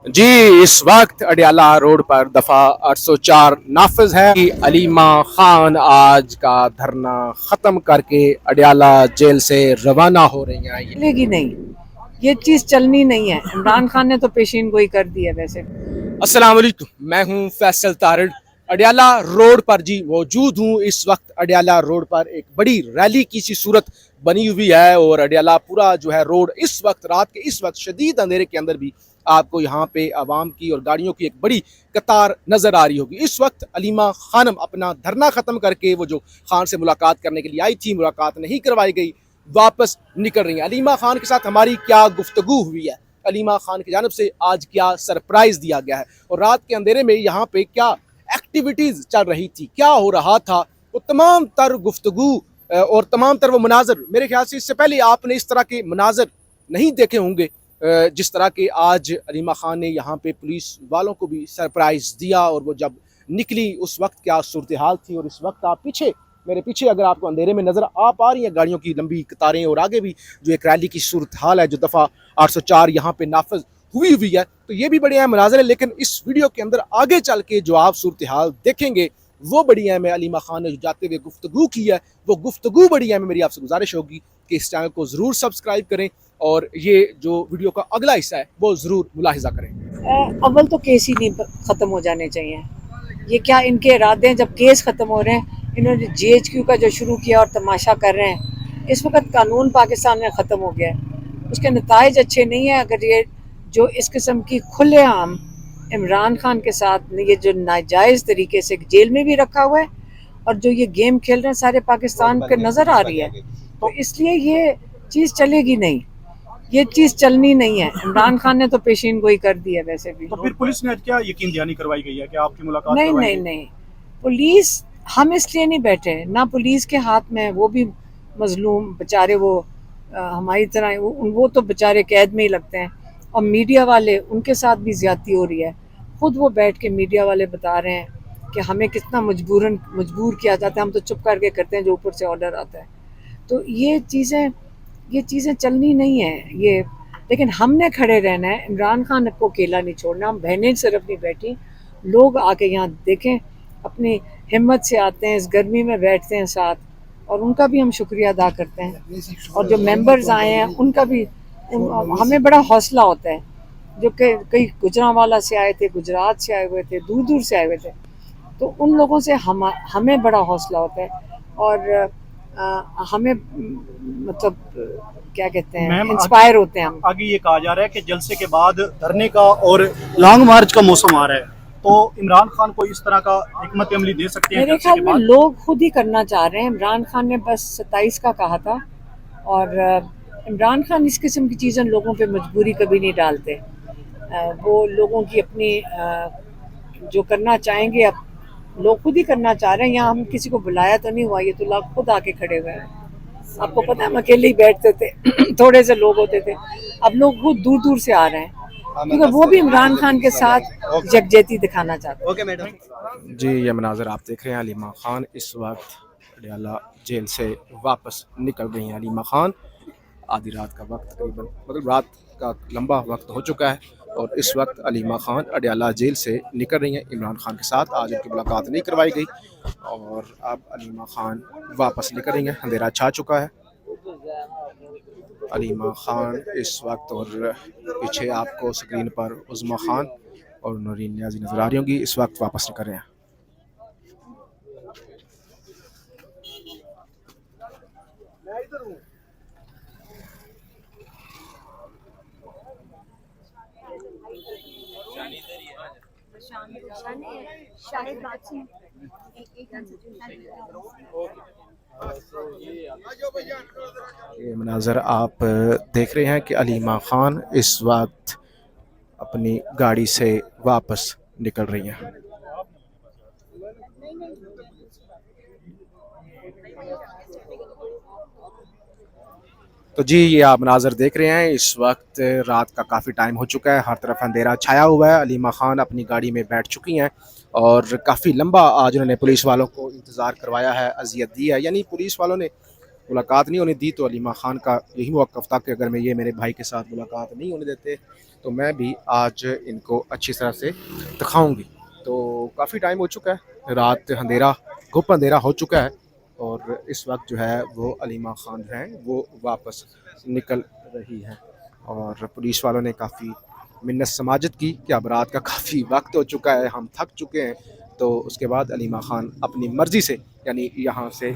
जी, इस वक्त अडयाला रोड पर दफा 804 नाफिज है कि अलीमा खान आज का धरना खत्म करके अडयाला जेल से रवाना हो रही हैं। चलेगी नहीं, ये चीज चलनी नहीं है। इमरान खान ने तो पेशीन गोई कर दी है वैसे। अस्सलाम वालेकुम, मैं हूं फैसल तारड़, अडयाला रोड पर जी मौजूद हूं। इस वक्त अडयाला रोड पर एक बड़ी रैली की सी सूरत बनी हुई है और अडयाला पूरा जो है रोड इस वक्त रात के इस वक्त शदीद अंधेरे के अंदर भी आपको यहाँ पे आवाम की और गाड़ियों की एक बड़ी कतार नजर आ रही होगी। इस वक्त अलीमा खानम अपना धरना खत्म करके वो जो खान से मुलाकात करने के लिए आई थी, मुलाकात नहीं करवाई गई, वापस निकल रही हैं। अलीमा खान के साथ हमारी क्या गुफ्तगू हुई है, अलीमा खान की जानब से आज क्या सरप्राइज दिया गया है और रात के अंधेरे में यहाँ पे क्या एक्टिविटीज चल रही थी, क्या हो रहा था, वो तमाम तर गुफ्तगू और तमाम तर वो मनाजर, मेरे ख्याल से इससे पहले आपने इस तरह के मनाजर नहीं देखे होंगे जिस तरह के आज अलीमा खान ने यहाँ पे पुलिस वालों को भी सरप्राइज दिया। और वो जब निकली उस वक्त क्या सूरत हाल थी और इस वक्त आप पीछे, मेरे पीछे अगर आपको अंधेरे में नजर आ पा रही हैं गाड़ियों की लंबी कतारें और आगे भी जो एक रैली की सूरत हाल है जो दफ़ा 804 यहाँ पे नाफज हुई है, तो ये भी बड़े अहम मनाजर है। लेकिन इस वीडियो के अंदर आगे चल के जो आप सूरत हाल देखेंगे वो बड़ी अहम है। अलीमा खान ने जो जाते हुए गुफ्तगू की है वो गुफ्तगू बड़ी अहम है। मेरी आपसे गुजारिश होगी कि इस चैनल को ज़रूर सब्सक्राइब करें और ये जो वीडियो का अगला हिस्सा है वो ज़रूर मुलाहिजा करें। अव्वल तो केस ही नहीं खत्म हो जाने चाहिए। ये क्या इनके इरादे हैं? जब केस खत्म हो रहे हैं, इन्होंने जीएचक्यू का जो शुरू किया और तमाशा कर रहे हैं। इस वक्त कानून पाकिस्तान में ख़त्म हो गया है, उसके नताइज अच्छे नहीं है। अगर ये जो इस किस्म की खुलेआम इमरान खान के साथ ये जो नाजायज़ तरीके से जेल में भी रखा हुआ है और जो ये गेम खेल रहे हैं सारे पाकिस्तान के नज़र आ रही है, तो इसलिए ये चीज़ चलेगी नहीं, ये चीज़ चलनी नहीं है। इमरान खान ने तो पेशीन गोई कर दी है वैसे भी। तो फिर पुलिस ने आज क्या यकीन दहानी करवाई गई है कि आपकी मुलाकात नहीं करवाई नहीं गई? नहीं, पुलिस, हम इसलिए नहीं बैठे ना पुलिस के हाथ में, वो भी मजलूम बेचारे, वो हमारी तरह वो तो बेचारे कैद में ही लगते हैं। और मीडिया वाले, उनके साथ भी ज्यादती हो रही है। खुद वो बैठ के मीडिया वाले बता रहे हैं कि हमें कितना मजबूर किया जाता है, हम तो चुप करके करते हैं जो ऊपर से ऑर्डर आता है। तो ये चीज़ें चलनी नहीं है ये। लेकिन हमने खड़े रहना है, इमरान खान को अकेला नहीं छोड़ना। हम बहनें सिर्फ नहीं बैठी, लोग आके यहाँ देखें, अपनी हिम्मत से आते हैं, इस गर्मी में बैठते हैं साथ, और उनका भी हम शुक्रिया अदा करते हैं। और जो मेंबर्स आए हैं उनका भी हमें बड़ा हौसला होता है। जो कई गुजरांवाला से आए थे, गुजरात से आए हुए थे, दूर दूर से आए हुए थे, तो उन लोगों से हमें बड़ा हौसला होता है। और हमें मतलब क्या कहते हैं, इंस्पायर होते हैं हम। आगे ये कहा जा रहा है कि जलसे के बाद धरने का और लॉन्ग मार्च का मौसम आ रहा है, तो इमरान खान को इस तरह का हिकमत अमली दे सकते हैं मेरे जलसे ख्याल के में बाद? लोग खुद ही करना चाह रहे हैं। इमरान खान ने बस 27 का कहा था, और इमरान खान इस किस्म की चीज़ें लोगों पे मजबूरी कभी नहीं डालते। वो लोगों की अपनी जो करना चाहेंगे, अब लोग खुद ही करना चाह रहे हैं। यहाँ हम किसी को बुलाया तो नहीं हुआ, ये तो लोग खुद आके खड़े हुए हैं। आपको पता है हम अकेले ही बैठते थे थोड़े से लोग होते थे, अब लोग बहुत दूर दूर से आ रहे हैं, क्योंकि वो भी इमरान खान के साथ यकजहती दिखाना चाहते हैं। जी, ये मनाजर आप देख रहे हैं, अलीमा खान इस वक्त अडयाला जेल से वापस निकल रही हैं। अलीमा खान, आधी रात का वक्त, तकरीबन मतलब रात का लंबा वक्त हो चुका है और इस वक्त अलीमा खान अडयाला जेल से निकल रही हैं। इमरान खान के साथ आज उनकी मुलाकात नहीं करवाई गई और अब अलीमा खान वापस निकल रही हैं। अंधेरा छा चुका है। अलीमा खान इस वक्त, और पीछे आपको स्क्रीन पर उज़्मा खान और नूरीन नियाज़ी नज़र आ रही होंगी, इस वक्त वापस निकल रहे हैं। ये मनाजर आप देख रहे हैं कि अलीमा खान इस वक्त अपनी गाड़ी से वापस निकल रही हैं। तो जी, ये आप मनाजर देख रहे हैं, इस वक्त रात का काफ़ी टाइम हो चुका है, हर तरफ अंधेरा छाया हुआ है। अलीमा खान अपनी गाड़ी में बैठ चुकी हैं और काफ़ी लंबा आज उन्होंने पुलिस वालों को इंतज़ार करवाया है, अजियत दी है। यानी पुलिस वालों ने मुलाकात नहीं होने दी तो अलीमा खान का यही मौक़िफ़ था कि अगर मैं ये मेरे भाई के साथ मुलाकात नहीं होने देते तो मैं भी आज इनको अच्छी तरह से दिखाऊंगी। तो काफ़ी टाइम हो चुका है, रात अंधेरा घुप अंधेरा हो चुका है और इस वक्त जो है वो अलीमा ख़ान जो है वो वापस निकल रही है और पुलिस वालों ने काफ़ी मिन्नत समाजत की कि अब रात का काफ़ी वक्त हो चुका है, हम थक चुके हैं। तो उसके बाद अलीमा ख़ान अपनी मर्ज़ी से यानी यहाँ से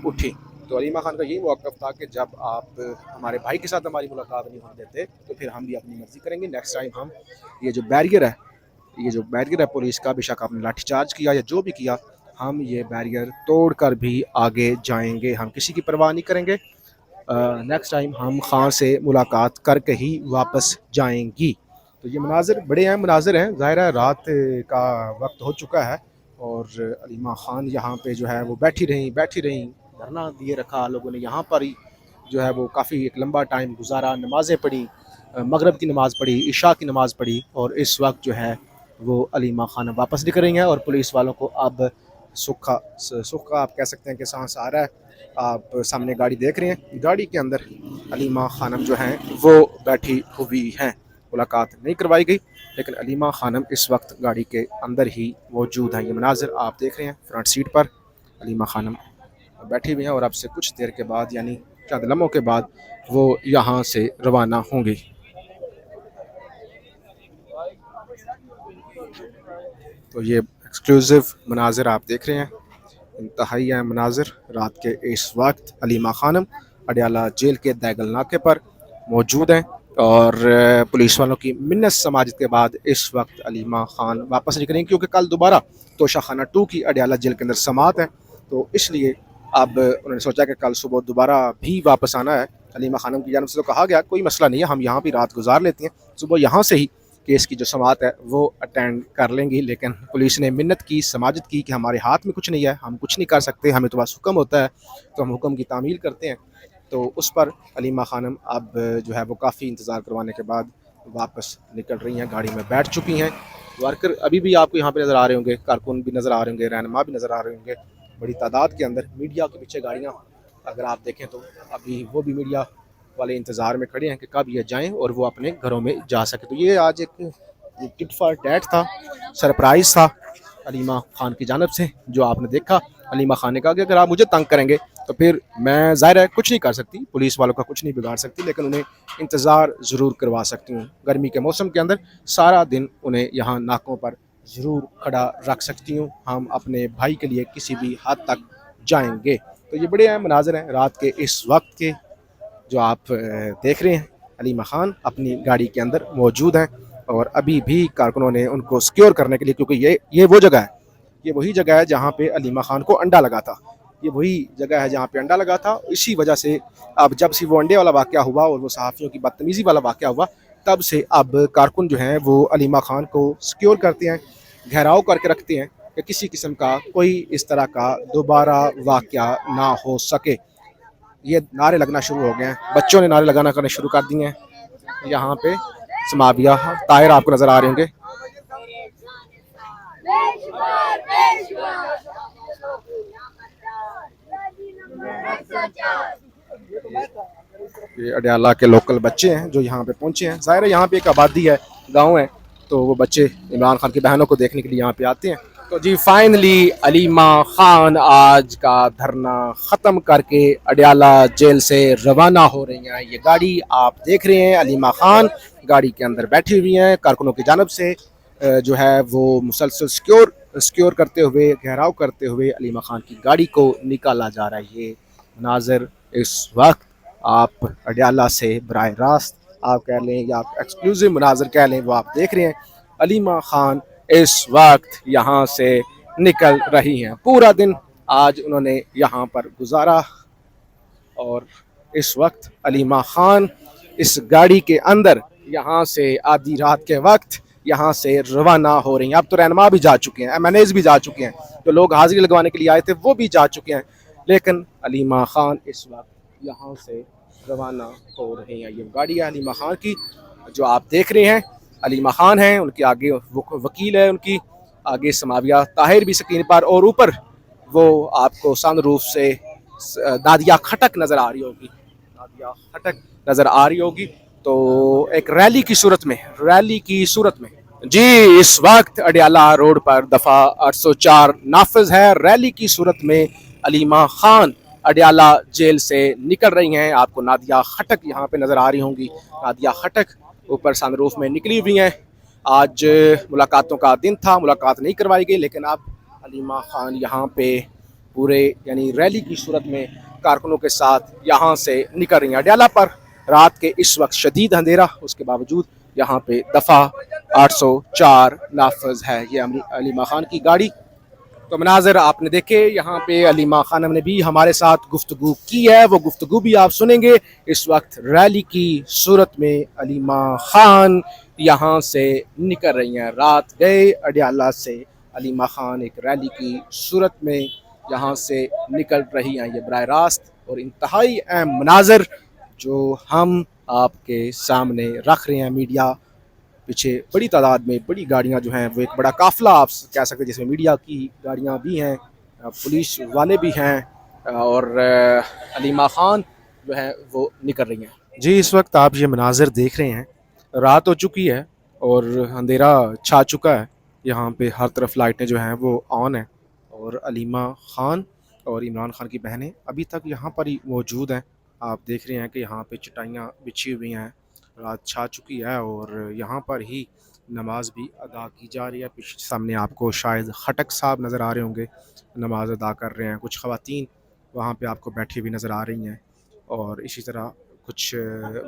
उठी। तो अलीमा ख़ान का यही मौक़िफ़ था कि जब आप हमारे भाई के साथ हमारी मुलाकात नहीं होने देते तो फिर हम भी अपनी मर्ज़ी करेंगे। नेक्स्ट टाइम हम ये जो बैरियर है पुलिस का, बेशक आपने लाठीचार्ज किया या जो भी किया, हम ये बैरियर तोड़ कर भी आगे जाएंगे, हम किसी की परवाह नहीं करेंगे। नेक्स्ट टाइम हम खान से मुलाकात करके ही वापस जाएंगी। तो ये मनाजिर हैं, ज़ाहिर है रात का वक्त हो चुका है और अलीमा ख़ान यहाँ पे जो है वो बैठी रहीं, धरना दिए रखा लोगों ने, यहाँ पर ही जो है वो काफ़ी एक लंबा टाइम गुजारा, नमाज़ें पढ़ी, मगरिब की नमाज़ पढ़ी, इशा की नमाज़ पढ़ी और इस वक्त जो है वो अलीमा ख़ान वापस निकल रही हैं और पुलिस वालों को अब सुख का आप कह सकते हैं कि सांस आ रहा है। आप सामने गाड़ी देख रहे हैं, गाड़ी के अंदर अलीमा ख़ानम जो हैं वो बैठी हुई हैं, मुलाकात नहीं करवाई गई लेकिन अलीमा ख़ानम इस वक्त गाड़ी के अंदर ही मौजूद हैं। ये मनाजिर आप देख रहे हैं, फ्रंट सीट पर अलीमा ख़ानम बैठी हुई हैं और अब से कुछ देर के बाद यानी चंद लम्हों के बाद वो यहाँ से रवाना होंगी। तो ये एक्सक्लूसिव मनाजिर आप देख रहे हैं, इंतहाई मनाजिर रात के इस वक्त अलीमा ख़ानम अडयाला जेल के दैगल नाके पर मौजूद हैं और पुलिस वालों की मिन्नत समाजत के बाद इस वक्त अलीमा ख़ान वापस निकलेंगे क्योंकि कल दोबारा तोशा खाना 2 की अडयाला जेल के अंदर समात है। तो इसलिए अब उन्होंने सोचा कि कल सुबह दोबारा भी वापस आना है। अलीमा ख़ानम की जानिब से तो कहा गया कोई मसला नहीं है, हम यहाँ भी रात गुजार लेती हैं, सुबह यहाँ से ही केस की जो समात है वो अटेंड कर लेंगी। लेकिन पुलिस ने मिन्नत की, समाजत की कि हमारे हाथ में कुछ नहीं है, हम कुछ नहीं कर सकते, हमें तो बस हुक्म होता है तो हम हुक्म की तामील करते हैं। तो उस पर अलीमा ख़ानम अब जो है वो काफ़ी इंतज़ार करवाने के बाद वापस निकल रही हैं, गाड़ी में बैठ चुकी हैं। वर्कर अभी भी आपको यहाँ पे नज़र आ रहे होंगे, कारकुन भी नज़र आ रहे होंगे, रहनुमा भी नज़र आ रहे होंगे बड़ी तादाद के अंदर। मीडिया के पीछे गाड़ियाँ अगर आप देखें तो अभी वो भी मीडिया वाले इंतज़ार में खड़े हैं कि कब ये जाएं और वो अपने घरों में जा सके। तो ये आज एक टिट फॉर टैट था, सरप्राइज़ था अलीमा ख़ान की जानिब से जो आपने देखा। अलीमा ख़ान ने कहा कि अगर आप मुझे तंग करेंगे तो फिर मैं ज़ाहिर है कुछ नहीं कर सकती, पुलिस वालों का कुछ नहीं बिगाड़ सकती, लेकिन उन्हें इंतज़ार ज़रूर करवा सकती हूँ। गर्मी के मौसम के अंदर सारा दिन उन्हें यहाँ नाकों पर ज़रूर खड़ा रख सकती हूँ, हम अपने भाई के लिए किसी भी हद तक जाएंगे। तो ये बड़े अहम मनाज़िर हैं रात के इस वक्त के जो आप देख रहे हैं। अलीमा ख़ान अपनी गाड़ी के अंदर मौजूद हैं और अभी भी कारकुनों ने उनको सिक्योर करने के लिए, क्योंकि ये वो जगह है, ये वही जगह है जहाँ पे अलीमा ख़ान को अंडा लगा था, ये वही जगह है जहाँ पे अंडा लगा था। इसी वजह से अब जब से वो अंडे वाला वाक़या हुआ और वो सहाफ़ियों की बदतमीज़ी वाला वाक़या हुआ, तब से अब कारकुन जो हैं वो अलीमा ख़ान को सिक्योर करते हैं, घेराव करके रखते हैं कि किसी किस्म का कोई इस तरह का दोबारा वाक़या ना हो सके। ये नारे लगना शुरू हो गए हैं, बच्चों ने नारे लगाना करने शुरू कर दिए हैं। यहाँ पे समाविया ताहिर आपको नज़र आ रहे होंगे। ये अडयाला के लोकल बच्चे हैं जो यहाँ पे पहुँचे हैं। ज़ाहिर है यहाँ पे एक आबादी है, गांव है, तो वो बच्चे इमरान खान की बहनों को देखने के लिए यहाँ पे आते हैं। तो जी फाइनली अलीमा ख़ान आज का धरना ख़त्म करके अडयाला जेल से रवाना हो रही हैं। ये गाड़ी आप देख रहे हैं, अलीमा ख़ान गाड़ी के अंदर बैठी हुई हैं, कारकुनों की जानिब से जो है वो मुसलसल सिक्योर करते हुए, घेराव करते हुए अलीमा ख़ान की गाड़ी को निकाला जा रहा है। ये नाज़र इस वक्त आप अडयाला से बराह रास्त आप कह लें या आप एक्सक्लूसिव मनाज़र कह लें, वो आप देख रहे हैं। अलीमा ख़ान इस वक्त यहाँ से निकल रही हैं, पूरा दिन आज उन्होंने यहाँ पर गुजारा और इस वक्त अलीमा ख़ान इस गाड़ी के अंदर यहाँ से आधी रात के वक्त यहाँ से रवाना हो रही हैं। अब तो रहनुमा भी जा चुके हैं, MNAs भी जा चुके हैं, जो लोग हाजिरी लगवाने के लिए आए थे वो भी जा चुके हैं, लेकिन अलीमा ख़ान इस वक्त यहाँ से रवाना हो रही हैं। ये गाड़ी है अलीमा ख़ान की जो आप देख रहे हैं। अलीमा ख़ान हैं, उनके आगे वकील है, उनकी आगे समाविया ताहिर भी स्क्रीन पर, और ऊपर वो आपको सनरूफ से नादिया खटक नज़र आ रही होगी, नादिया खटक नज़र आ रही होगी। तो एक रैली की सूरत में जी इस वक्त अडियाला रोड पर दफा 804 नाफिज है। रैली की सूरत में अलीमा खान अडियाला जेल से निकल रही हैं। आपको नादिया खटक यहाँ पे नजर आ रही होंगी। नादिया खटक ऊपर सनरूफ में निकली हुई हैं। आज मुलाकातों का दिन था, मुलाकात नहीं करवाई गई, लेकिन अब अलीमा खान यहाँ पे पूरे यानी रैली की सूरत में कारकुनों के साथ यहाँ से निकल रही हैं। अडियाला पर रात के इस वक्त शदीद अंधेरा, उसके बावजूद यहाँ पे दफ़ा 804 नाफज है। ये अलीमा खान की गाड़ी। तो मनाज़र आपने देखे, यहाँ पे अलीमा खानम ने भी हमारे साथ गुफ्तगू की है, वो गुफ्तगू भी आप सुनेंगे। इस वक्त रैली की सूरत में अलीमा खान यहाँ से निकल रही हैं। रात गए अडियाला से अलीमा खान एक रैली की सूरत में यहाँ से निकल रही हैं। ये बराह रास्त और इंतहाई अहम मनाज़र जो हम आपके सामने रख रहे हैं। मीडिया पीछे बड़ी तादाद में बड़ी गाड़ियां जो हैं, वो एक बड़ा काफ़िला आप कह सकते हैं, जिसमें मीडिया की गाड़ियां भी हैं, पुलिस वाले भी हैं और अलीमा खान जो है वो निकल रही हैं। जी इस वक्त आप ये मनाज़र देख रहे हैं, रात हो चुकी है और अंधेरा छा चुका है। यहाँ पे हर तरफ लाइटें जो हैं वो ऑन हैं और अलीमा खान और इमरान खान की बहनें अभी तक यहाँ पर ही मौजूद हैं। आप देख रहे हैं कि यहाँ पे चटाइयाँ बिछी हुई हैं, रात छा चुकी है और यहाँ पर ही नमाज भी अदा की जा रही है। पीछे सामने आपको शायद खटक साहब नज़र आ रहे होंगे, नमाज अदा कर रहे हैं। कुछ ख़वातीन वहाँ पे आपको बैठी हुई नज़र आ रही हैं और इसी तरह कुछ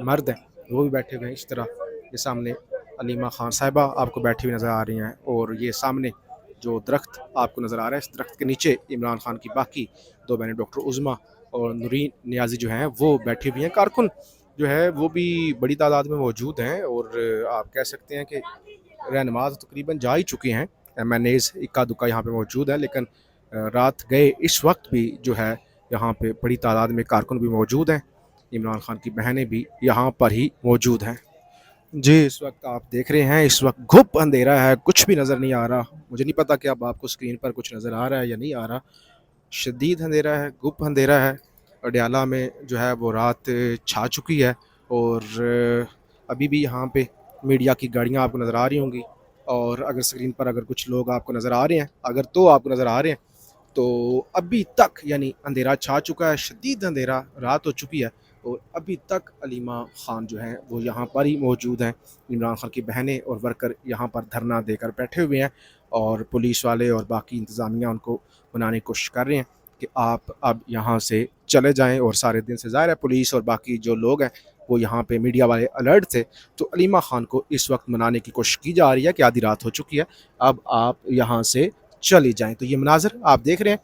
मर्द हैं वो भी बैठे हुए हैं। इस तरह ये सामने अलीमा खान साहिबा आपको बैठी हुई नज़र आ रही हैं और ये सामने जो दरख्त आपको नज़र आ रहा है, इस दरख्त के नीचे इमरान खान की बाकी दो बहनें डॉक्टर उज़मा और नूरीन नियाज़ी जो हैं वो बैठी हुई हैं। कारकुन जो है वो भी बड़ी तादाद में मौजूद हैं और आप कह सकते हैं कि रहनुमा तकरीबन जा ही चुके हैं। MNAs इक्का दुक्का यहाँ पे मौजूद है, लेकिन रात गए इस वक्त भी जो है यहाँ पे बड़ी तादाद में कारकुन भी मौजूद हैं। इमरान खान की बहनें भी यहाँ पर ही मौजूद हैं। जी इस वक्त आप देख रहे हैं, इस वक्त घुप अंधेरा है, कुछ भी नज़र नहीं आ रहा। मुझे नहीं पता कि अब आपको स्क्रीन पर कुछ नज़र आ रहा है या नहीं आ रहा। शदीद अंधेरा है, गुप अंधेरा है। अडियाला में जो है वो रात छा चुकी है और अभी भी यहाँ पे मीडिया की गाड़ियाँ आपको नज़र आ रही होंगी और अगर स्क्रीन पर अगर कुछ लोग आपको नज़र आ रहे हैं, अगर तो आपको नज़र आ रहे हैं, तो अभी तक यानी अंधेरा छा चुका है, शदीद अंधेरा, रात हो चुकी है और अभी तक अलीमा खान जो हैं वो यहाँ पर ही मौजूद हैं। इमरान खान की बहनें और वर्कर यहाँ पर धरना देकर बैठे हुए हैं और पुलिस वाले और बाकी इंतज़ामिया उनको मनाने की कोशिश कर रहे हैं कि आप अब यहाँ से चले जाएं। और सारे दिन से ज़ाहिर है पुलिस और बाकी जो लोग हैं वो यहाँ पे मीडिया वाले अलर्ट थे, तो अलीमा खान को इस वक्त मनाने की कोशिश की जा रही है कि आधी रात हो चुकी है, अब आप यहाँ से चली जाएं। तो ये मनाज़र आप देख रहे हैं।